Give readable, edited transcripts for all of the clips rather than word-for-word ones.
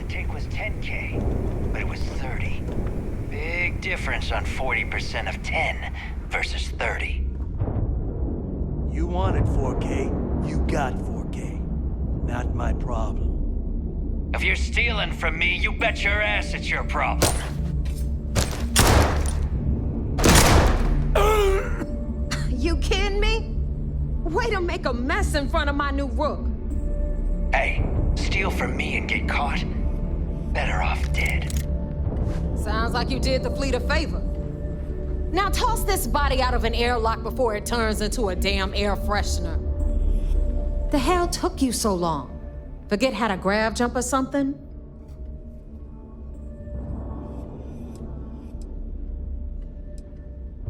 intake was 10K, but it was 30. Big difference on 40% of 10 versus 30. You wanted 4K, you got 4K. Not my problem. If you're stealing from me, you bet your ass it's your problem. You kidding me? Way to make a mess in front of my new rook. Hey, steal from me and get caught? Better off dead. Sounds like you did the fleet a favor. Now toss this body out of an airlock before it turns into a damn air freshener. The hell took you so long? Forget how to grav jump or something?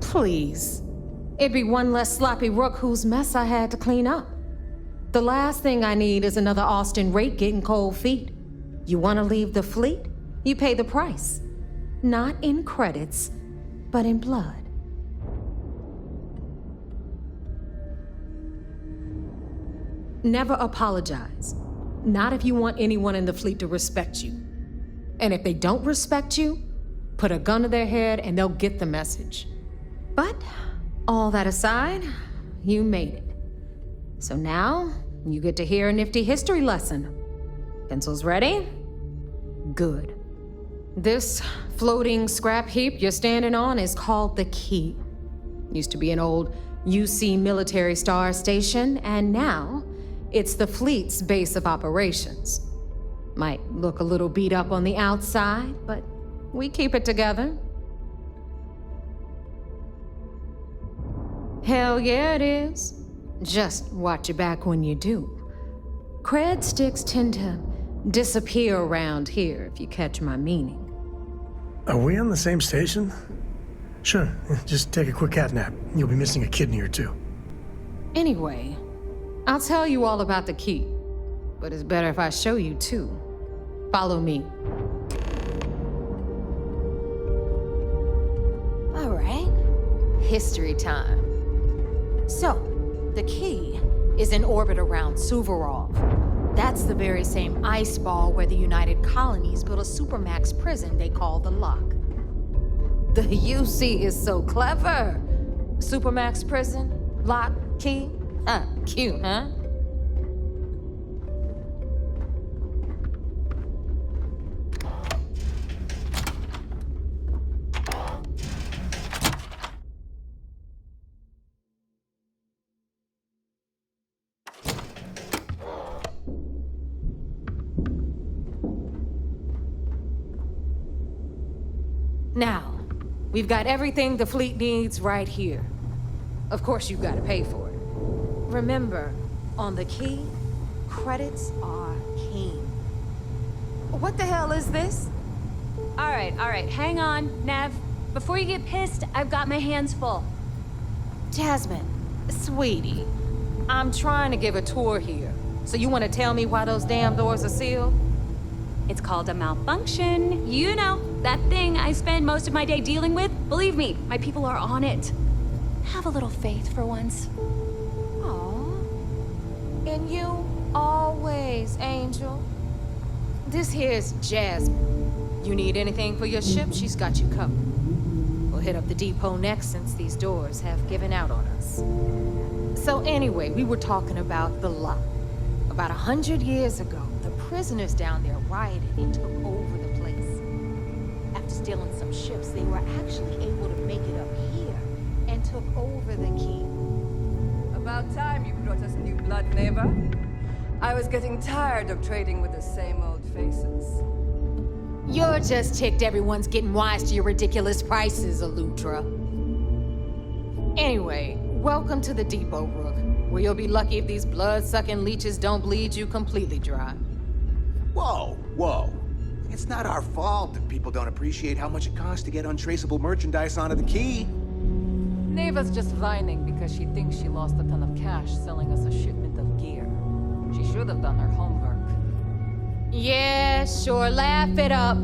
Please. It'd be one less sloppy rook whose mess I had to clean up. The last thing I need is another Austin rate getting cold feet. You want to leave the fleet? You pay the price. Not in credits, but in blood. Never apologize. Not if you want anyone in the fleet to respect you. And if they don't respect you, put a gun to their head and they'll get the message. But all that aside, you made it. So now, you get to hear a nifty history lesson. Pencils ready? Good. This floating scrap heap you're standing on is called the Key. Used to be an old UC military star station, and now it's the fleet's base of operations. Might look a little beat up on the outside, but we keep it together. Hell yeah, it is. Just watch your back when you do. Cred sticks tend to disappear around here, if you catch my meaning. Are we on the same station? Sure, just take a quick cat nap. You'll be missing a kidney or two. Anyway, I'll tell you all about the Key, but it's better if I show you too. Follow me. All right, history time. So, the Key is in orbit around Suvorov. That's the very same ice ball where the United Colonies built a supermax prison they call the Lock. The UC is so clever. Supermax prison, Lock, Key. Cute, huh? Now, we've got everything the fleet needs right here. Of course, you've got to pay for it. Remember, on the Key, credits are king. What the hell is this? All right, hang on, Nev. Before you get pissed, I've got my hands full. Jasmine, sweetie, I'm trying to give a tour here. So you want to tell me why those damn doors are sealed? It's called a malfunction. You know, that thing I spend most of my day dealing with. Believe me, my people are on it. Have a little faith for once. Aw. And you always, Angel. This here's Jasmine. You need anything for your ship, she's got you covered. We'll hit up the depot next since these doors have given out on us. So anyway, we were talking about the Lock. About 100 years ago, the prisoners down there rioted and took over the place. After stealing some ships, they were actually able to make it up here and took over the Key. About time you brought us new blood, neighbor. I was getting tired of trading with the same old faces. You're just ticked everyone's getting wise to your ridiculous prices, Elutra. Anyway, welcome to the depot, Rook, where you'll be lucky if these blood-sucking leeches don't bleed you completely dry. Whoa. It's not our fault that people don't appreciate how much it costs to get untraceable merchandise onto the Key. Neva's just whining because she thinks she lost a ton of cash selling us a shipment of gear. She should have done her homework. Yeah, sure, laugh it up.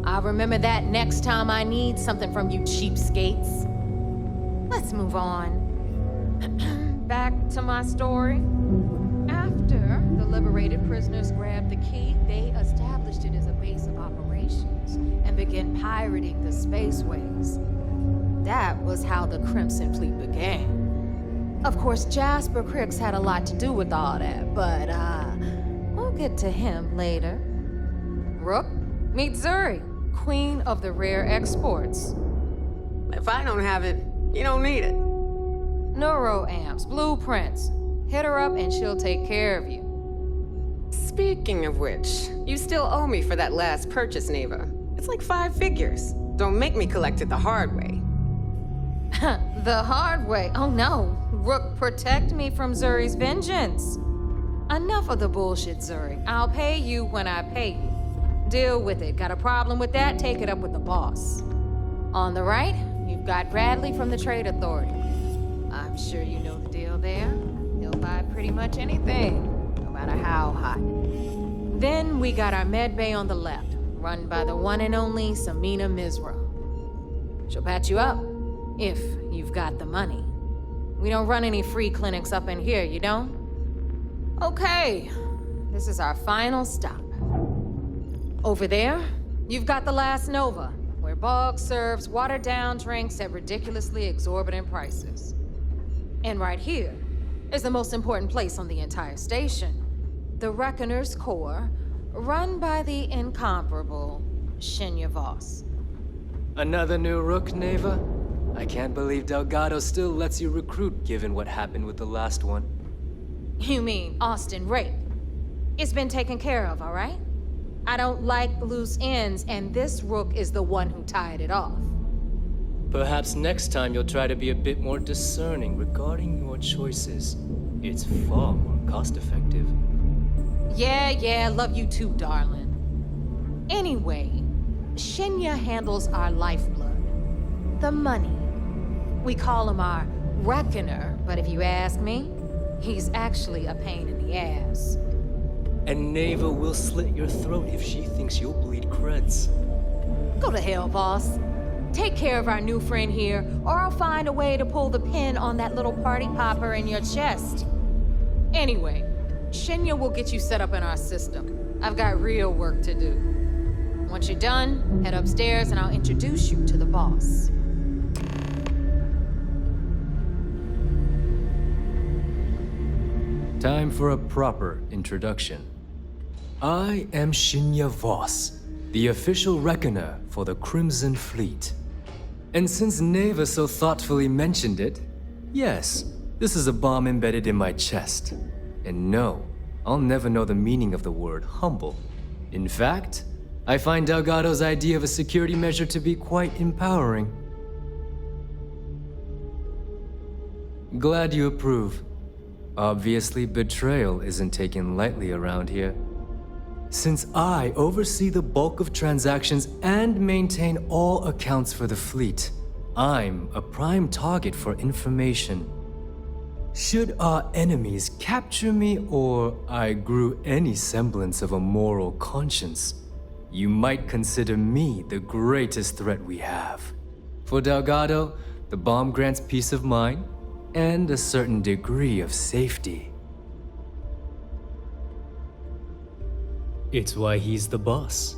I'll remember that next time I need something from you cheapskates. Let's move on. Back to my story. After the liberated prisoners grabbed the Key, they established it as a and begin pirating the spaceways. That was how the Crimson Fleet began. Of course, Jasper Cricks had a lot to do with all that, but, we'll get to him later. Rook, meet Zuri, Queen of the Rare Exports. If I don't have it, you don't need it. Neuroamps, blueprints. Hit her up and she'll take care of you. Speaking of which, you still owe me for that last purchase, Neva. It's like 5 figures. Don't make me collect it the hard way. The hard way? Oh no. Rook, protect me from Zuri's vengeance. Enough of the bullshit, Zuri. I'll pay you when I pay you. Deal with it. Got a problem with that? Take it up with the boss. On the right, you've got Bradley from the Trade Authority. I'm sure you know the deal there. He'll buy pretty much anything, no matter how hot. Then we got our med bay on the left, run by the one and only Samina Mizra. She'll patch you up, if you've got the money. We don't run any free clinics up in here, you don't? Okay, this is our final stop. Over there, you've got the Last Nova, where Bog serves watered-down drinks at ridiculously exorbitant prices. And right here is the most important place on the entire station, the Reckoner's Core, run by the incomparable Shinya Voss. Another new Rook, Neva? I can't believe Delgado still lets you recruit given what happened with the last one. You mean Austin Rape? It's been taken care of, all right? I don't like loose ends, and this Rook is the one who tied it off. Perhaps next time you'll try to be a bit more discerning regarding your choices. It's far more cost-effective. Yeah, love you too, darling. Anyway, Shinya handles our lifeblood. The money. We call him our Reckoner, but if you ask me, he's actually a pain in the ass. And Neva will slit your throat if she thinks you'll bleed creds. Go to hell, boss. Take care of our new friend here, or I'll find a way to pull the pin on that little party popper in your chest. Anyway, Shinya will get you set up in our system. I've got real work to do. Once you're done, head upstairs and I'll introduce you to the boss. Time for a proper introduction. I am Shinya Voss, the official reckoner for the Crimson Fleet. And since Neva so thoughtfully mentioned it, yes, this is a bomb embedded in my chest. And no, I'll never know the meaning of the word humble. In fact, I find Delgado's idea of a security measure to be quite empowering. Glad you approve. Obviously, betrayal isn't taken lightly around here. Since I oversee the bulk of transactions and maintain all accounts for the fleet, I'm a prime target for information. Should our enemies capture me or I grew any semblance of a moral conscience, you might consider me the greatest threat we have. For Delgado, the bomb grants peace of mind and a certain degree of safety. It's why he's the boss.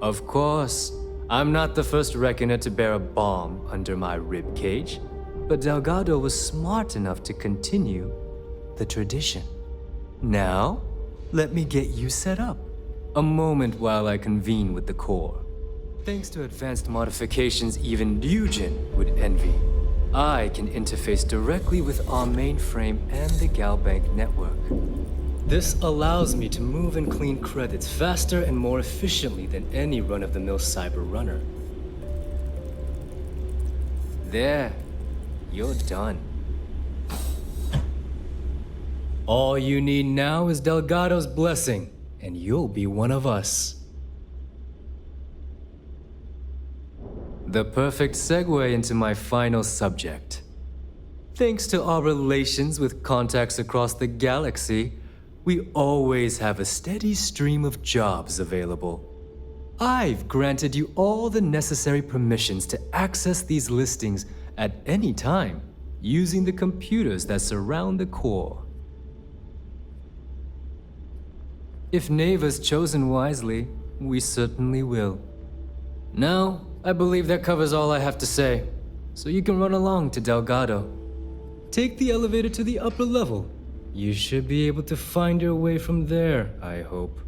Of course, I'm not the first reckoner to bear a bomb under my ribcage, but Delgado was smart enough to continue the tradition. Now, let me get you set up. A moment while I convene with the core. Thanks to advanced modifications even Ryujin would envy, I can interface directly with our mainframe and the Galbank network. This allows me to move and clean credits faster and more efficiently than any run-of-the-mill cyber runner. There, you're done. All you need now is Delgado's blessing, and you'll be one of us. The perfect segue into my final subject. Thanks to our relations with contacts across the galaxy, we always have a steady stream of jobs available. I've granted you all the necessary permissions to access these listings at any time, using the computers that surround the core. If Neva's chosen wisely, we certainly will. Now, I believe that covers all I have to say. So you can run along to Delgado. Take the elevator to the upper level. You should be able to find your way from there, I hope.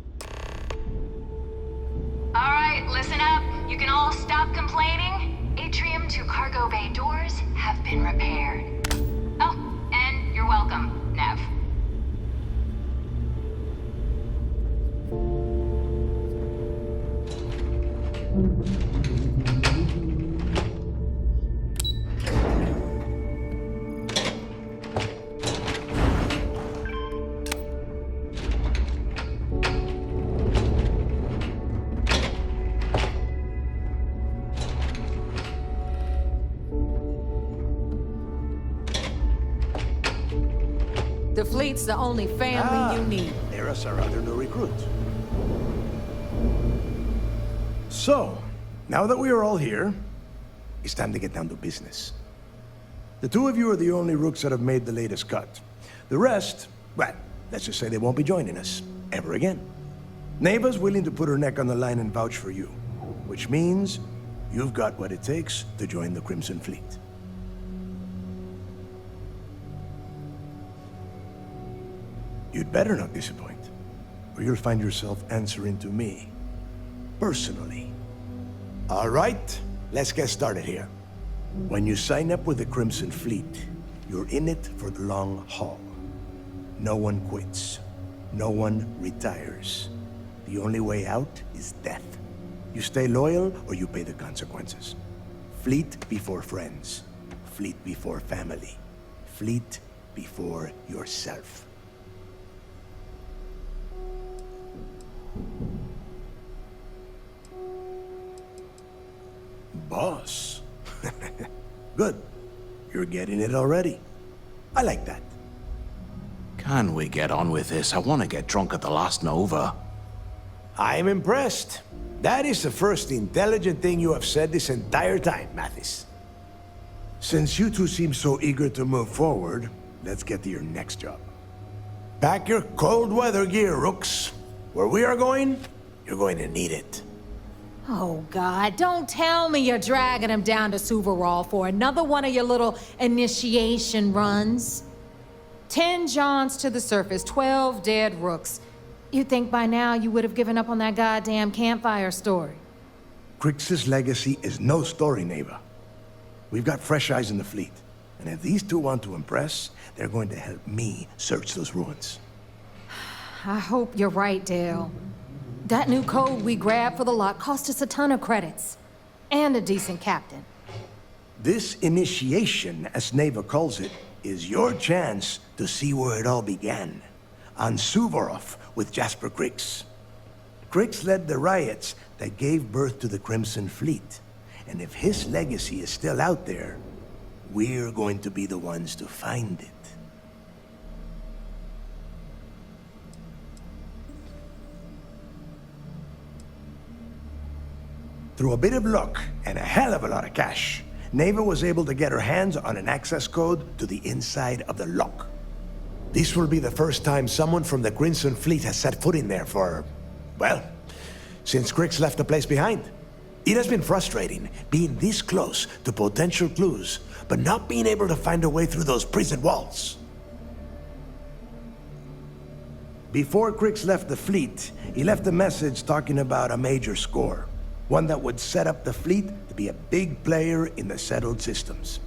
All right, listen up. You can all stop complaining. Atrium to cargo bay doors have been repaired. Oh, and you're welcome, Nev. The fleet's the only family you need. There's our other new recruit. So, now that we are all here, it's time to get down to business. The two of you are the only rooks that have made the latest cut. The rest, well, let's just say they won't be joining us ever again. Neva's willing to put her neck on the line and vouch for you, which means you've got what it takes to join the Crimson Fleet. You'd better not disappoint, or you'll find yourself answering to me, personally. All right, let's get started here. When you sign up with the Crimson Fleet, you're in it for the long haul. No one quits. No one retires. The only way out is death. You stay loyal, or you pay the consequences. Fleet before friends. Fleet before family. Fleet before yourself. Boss. Good. You're getting it already. I like that. Can we get on with this? I want to get drunk at the last Nova. I'm impressed. That is the first intelligent thing you have said this entire time, Mathis. Since you two seem so eager to move forward, let's get to your next job. Pack your cold weather gear, Rooks. Where we are going, you're going to need it. Oh, God, don't tell me you're dragging him down to Suvarol for another one of your little initiation runs. 10 Johns to the surface, 12 dead Rooks. You'd think by now you would have given up on that goddamn campfire story. Crix's legacy is no story, Neva. We've got fresh eyes in the fleet. And if these two want to impress, they're going to help me search those ruins. I hope you're right, Dale. That new code we grabbed for the lot cost us a ton of credits. And a decent captain. This initiation, as Neva calls it, is your chance to see where it all began. On Suvorov with Jasper Crix. Crix led the riots that gave birth to the Crimson Fleet. And if his legacy is still out there, we're going to be the ones to find it. Through a bit of luck and a hell of a lot of cash, Neva was able to get her hands on an access code to the inside of the lock. This will be the first time someone from the Crimson Fleet has set foot in there for, well, since Crix left the place behind. It has been frustrating being this close to potential clues, but not being able to find a way through those prison walls. Before Crix left the fleet, he left a message talking about a major score. One that would set up the fleet to be a big player in the settled systems.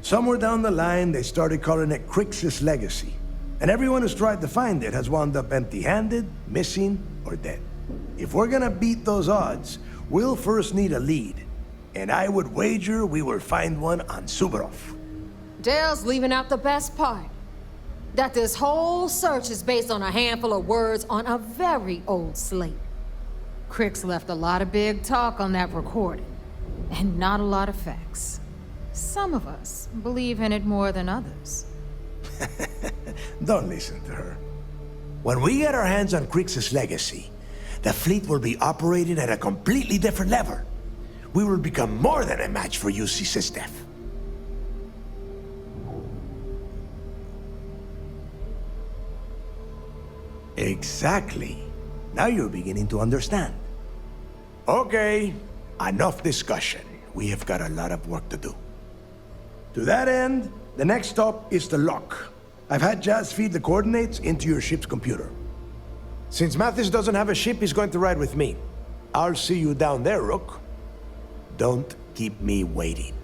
Somewhere down the line, they started calling it Crix's legacy. And everyone who's tried to find it has wound up empty-handed, missing, or dead. If we're gonna beat those odds, we'll first need a lead. And I would wager we will find one on Suvorov. Dale's leaving out the best part. That this whole search is based on a handful of words on a very old slate. Crix left a lot of big talk on that recording, and not a lot of facts. Some of us believe in it more than others. Don't listen to her. When we get our hands on Crix's legacy, the fleet will be operating at a completely different level. We will become more than a match for UC Systef. Exactly. Now you're beginning to understand. Okay, Enough discussion. We have got a lot of work to do. To that end, the next stop is the lock. I've had Jazz feed the coordinates into your ship's computer. Since Mathis doesn't have a ship, he's going to ride with me. I'll see you down there, Rook. Don't keep me waiting.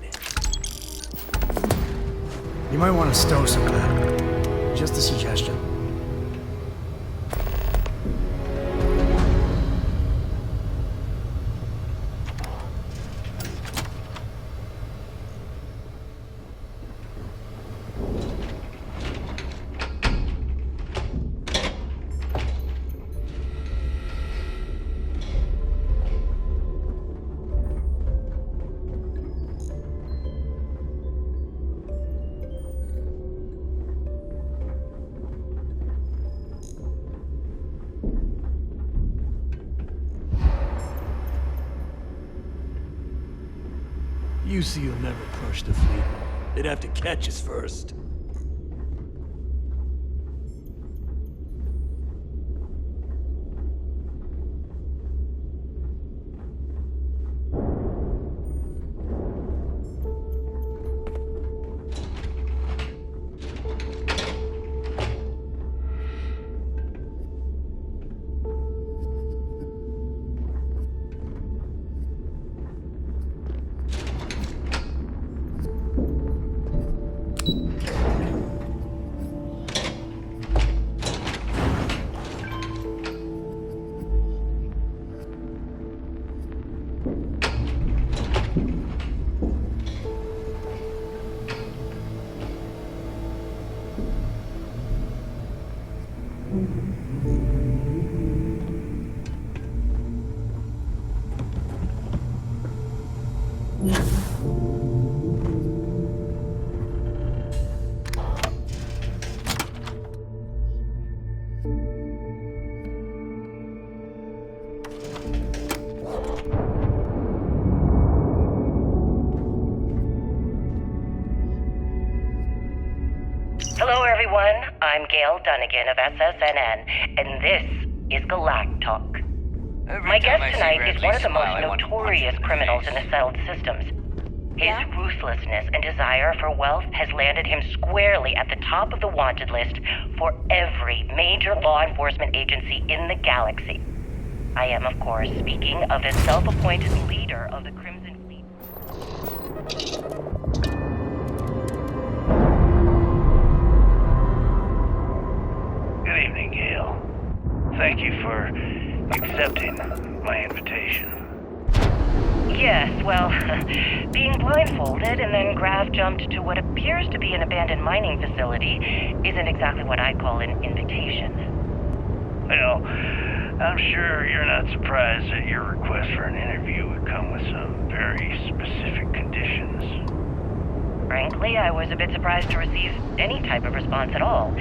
You might want to stow some of that. Just a suggestion. You see, you'll never approach the fleet. They'd have to catch us first. Hello, everyone. I'm Gail Dunnigan of SSNN, and this is Galactic Talk. My guest tonight is one of the most notorious criminals in the settled systems. His ruthlessness and desire for wealth has landed him squarely at the top of the wanted list for every major law enforcement agency in the galaxy. I am, of course, speaking of the self-appointed leader of the Crimson Fleet. Good evening, Gail. Thank you for accepting my invitation. Yes, well, being blindfolded and then grav jumped to what appears to be an abandoned mining facility isn't exactly what I call an invitation. Well, I'm sure you're not surprised that your request for an interview would come with some very specific conditions. Frankly, I was a bit surprised to receive any type of response at all.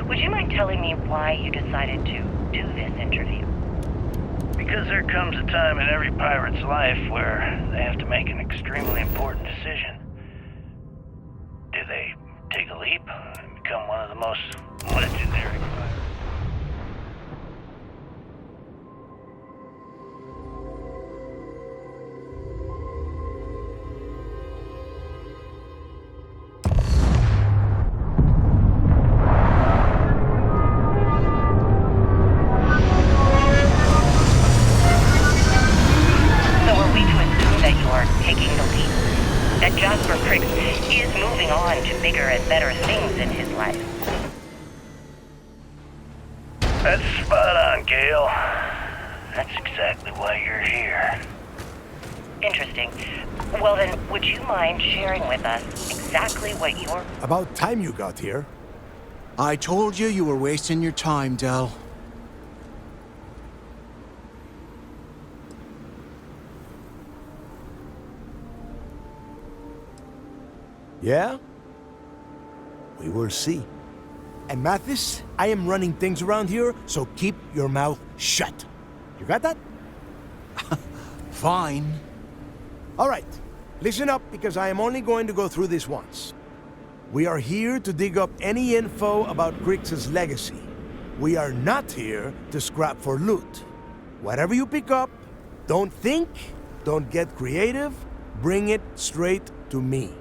Would you mind telling me why you decided to do this interview? Because there comes a time in every pirate's life where they have to make an extremely important decision. Do they take a leap and become one of the most legendary pirates? Better things in his life. That's spot on, Gail. That's exactly why you're here. Interesting. Well then, would you mind sharing with us exactly what you're... About time you got here. I told you you were wasting your time, Del. Yeah? We will see. And Mathis, I am running things around here, so keep your mouth shut. You got that? Fine. All right. Listen up, because I am only going to go through this once. We are here to dig up any info about Grix's legacy. We are not here to scrap for loot. Whatever you pick up, don't think, Don't get creative. Bring it straight to me.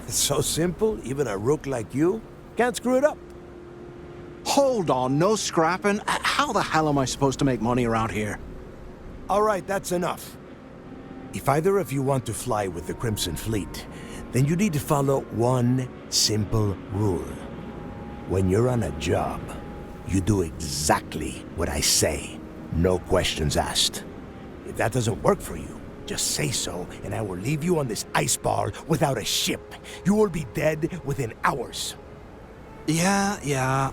It's so simple, even a rook like you can't screw it up. Hold on, no scrapping? How the hell am I supposed to make money around here? All right, that's enough. If either of you want to fly with the Crimson Fleet, then you need to follow one simple rule. When you're on a job, you do exactly what I say. No questions asked. If that doesn't work for you, just say so, and I will leave you on this ice ball without a ship. You will be dead within hours. Yeah.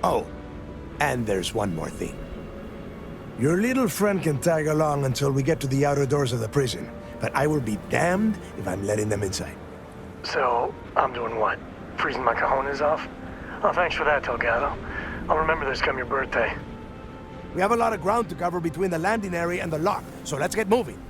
Oh, and there's one more thing. Your little friend can tag along until we get to the outer doors of the prison, but I will be damned if I'm letting them inside. So, I'm doing what? Freezing my cojones off? Oh, thanks for that, Delgado. I'll remember this come your birthday. We have a lot of ground to cover between the landing area and the lock, so let's get moving.